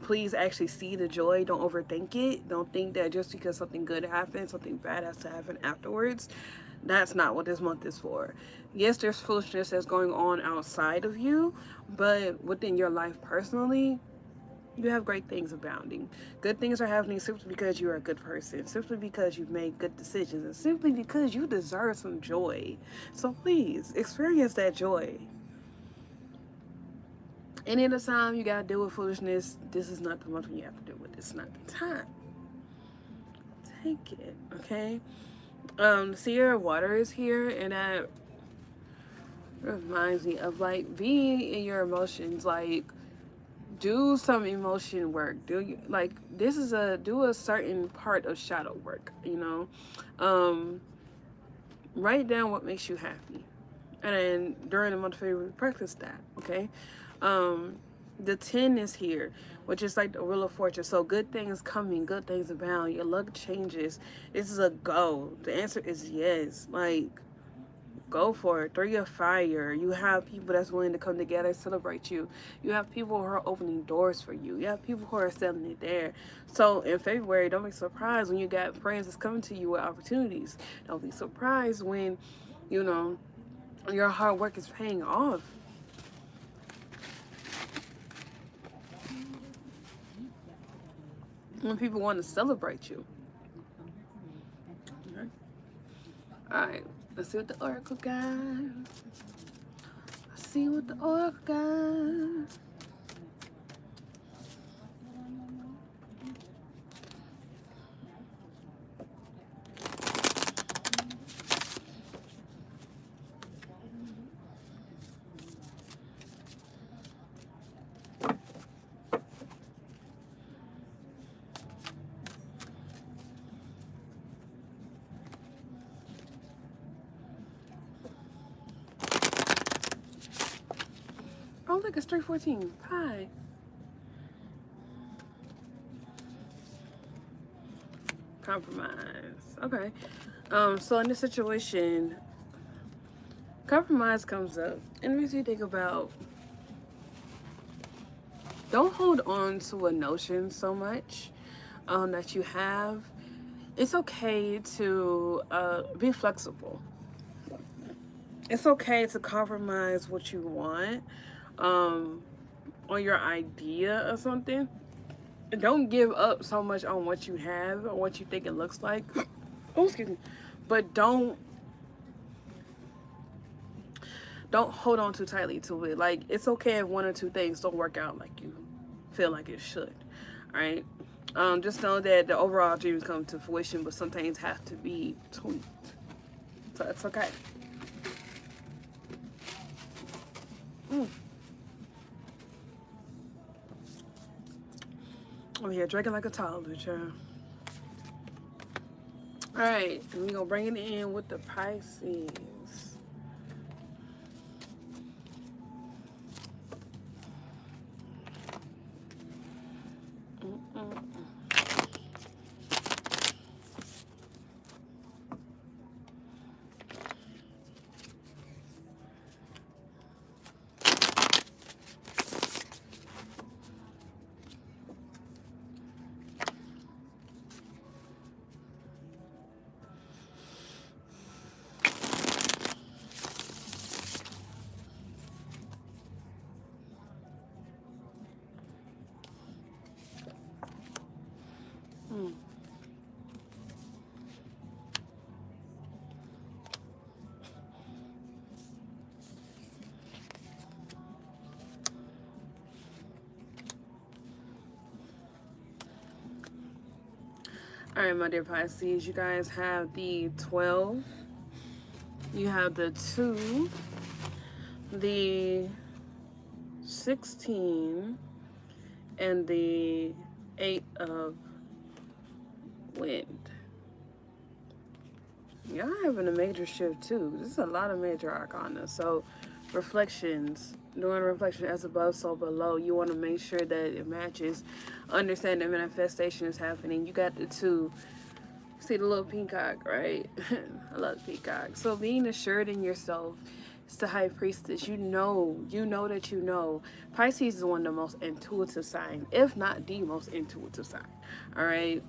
Please actually see the joy. Don't overthink it. Don't think that just because something good happens, something bad has to happen afterwards. That's not what this month is for. Yes, there's foolishness that's going on outside of you, but within your life personally, you have great things abounding. Good things are happening simply because you're a good person, simply because you've made good decisions, and simply because you deserve some joy. So please experience that joy. Any other time you gotta deal with foolishness, this is not the month when you have to deal with it. It's not the time. Take it, okay? Sierra Water is here, and that reminds me of like being in your emotions. Like, do some emotion work. Do you like this is do a certain part of shadow work, you know? Write down what makes you happy. And then during the month of February, practice that, okay? The 10 is here, which is like the wheel of fortune. So good things coming, good things abound. Your luck changes. This is a go. The answer is yes. Like, go for it. 3 of fire. You have people that's willing to come together and celebrate you. You have people who are opening doors for you. You have people who are selling it there. So in February, don't be surprised when you got friends that's coming to you with opportunities. Don't be surprised when, you know, your hard work is paying off. When people want to celebrate you. Okay. All right, let's see what the Oracle got. Let's see what the Oracle got. Oh, look, it's 314. Hi. Compromise. Okay. So in this situation, compromise comes up. And it makes you think about, don't hold on to a notion so much that you have. It's okay to be flexible. It's okay to compromise what you want on your idea of something. Don't give up so much on what you have or what you think it looks like. Oh, excuse me. But don't hold on too tightly to it. Like, it's okay if one or two things don't work out like you feel like it should. All right. Just know that the overall dreams come to fruition, but some things have to be tweaked. So it's okay. I'm here drinking like a toddler, child. All right, and we're gonna bring it in with the Pisces. All right, my dear Pisces, you guys have the 12, you have the 2, the 16, and the 8 of wind. Y'all having a major shift too. This is a lot of major arcana. So reflections, doing reflection as above, so below. You want to make sure that it matches. Understand that manifestation is happening. You got the 2. See the little peacock, right? I love the peacock. So being assured in yourself. It's the High Priestess. You know that you know. Pisces is one of the most intuitive signs, if not the most intuitive sign. All right.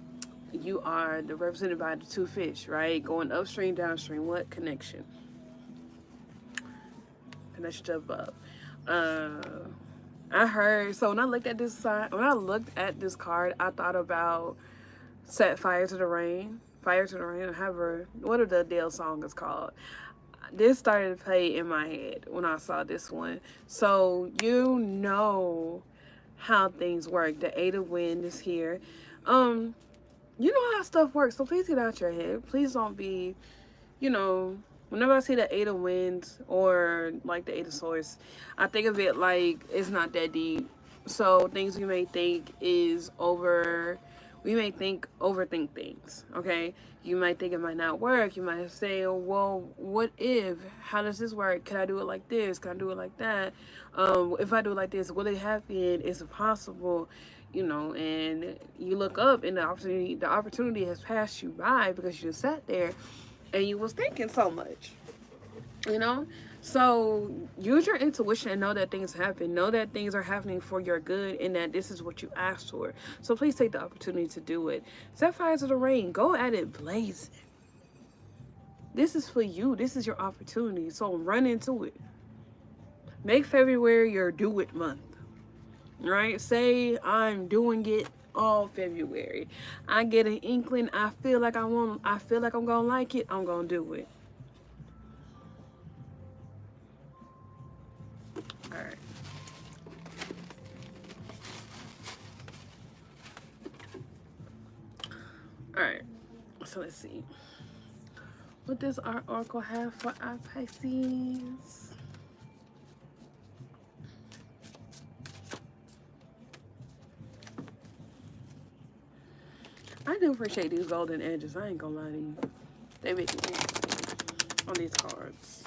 You are represented by the 2 fish, right? Going upstream, downstream. What connection? Connection to above. I heard. So when I looked at this sign, when I looked at this card, I thought about Set Fire to the Rain. Fire to the Rain. However, what are the Adele song is called? This started to play in my head when I saw this one. So you know how things work. The 8 of wind is here. You know how stuff works. So please get out your head. Please don't be, whenever I see the 8 of winds or like the 8 of swords, I think of it like it's not that deep. So things we may think is we may overthink things, okay? You might think it might not work. You might say, oh, well, what if? How does this work? Can I do it like this? Can I do it like that? If I do it like this, will it happen? Is it possible? And you look up and the opportunity has passed you by because you just sat there and you was thinking so much, So use your intuition and know that things happen. Know that things are happening for your good and that this is what you asked for. So please take the opportunity to do it. Set fire to the rain. Go at it blazing. This is for you. This is your opportunity. So run into it. Make February your do it month. Right? Say I'm doing it all February. I get an inkling. I feel like I'm gonna like it. I'm gonna do it. Alright, so let's see. What does our oracle have for our Pisces? I do appreciate these golden edges. I ain't gonna lie to you. They make me on these cards.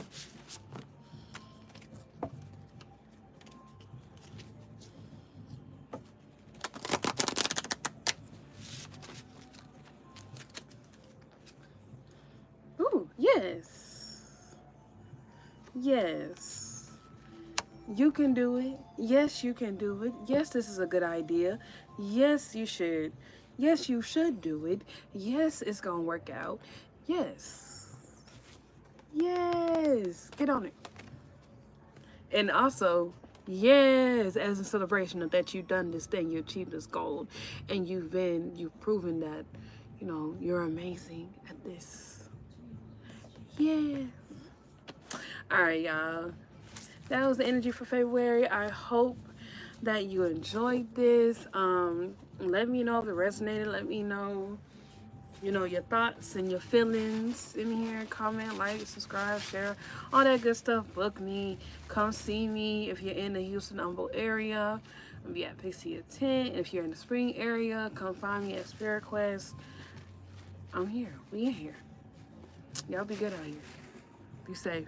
Yes. Yes. You can do it. Yes, you can do it. Yes, this is a good idea. Yes, you should. Yes, you should do it. Yes, it's going to work out. Yes. Yes. Get on it. And also, yes, as a celebration of that you've done this thing, you achieved this goal, and you've proven that, you're amazing at this. Yeah. All right, y'all. That was the energy for February. I hope that you enjoyed this. Let me know if it resonated. Let me know, your thoughts and your feelings in here. Comment, like, subscribe, share, all that good stuff. Book me. Come see me if you're in the Houston Humble area. I'll be at Pixie Tent. If you're in the Spring area, come find me at Spirit Quest. I'm here. We in here. Y'all be good out here. Be safe.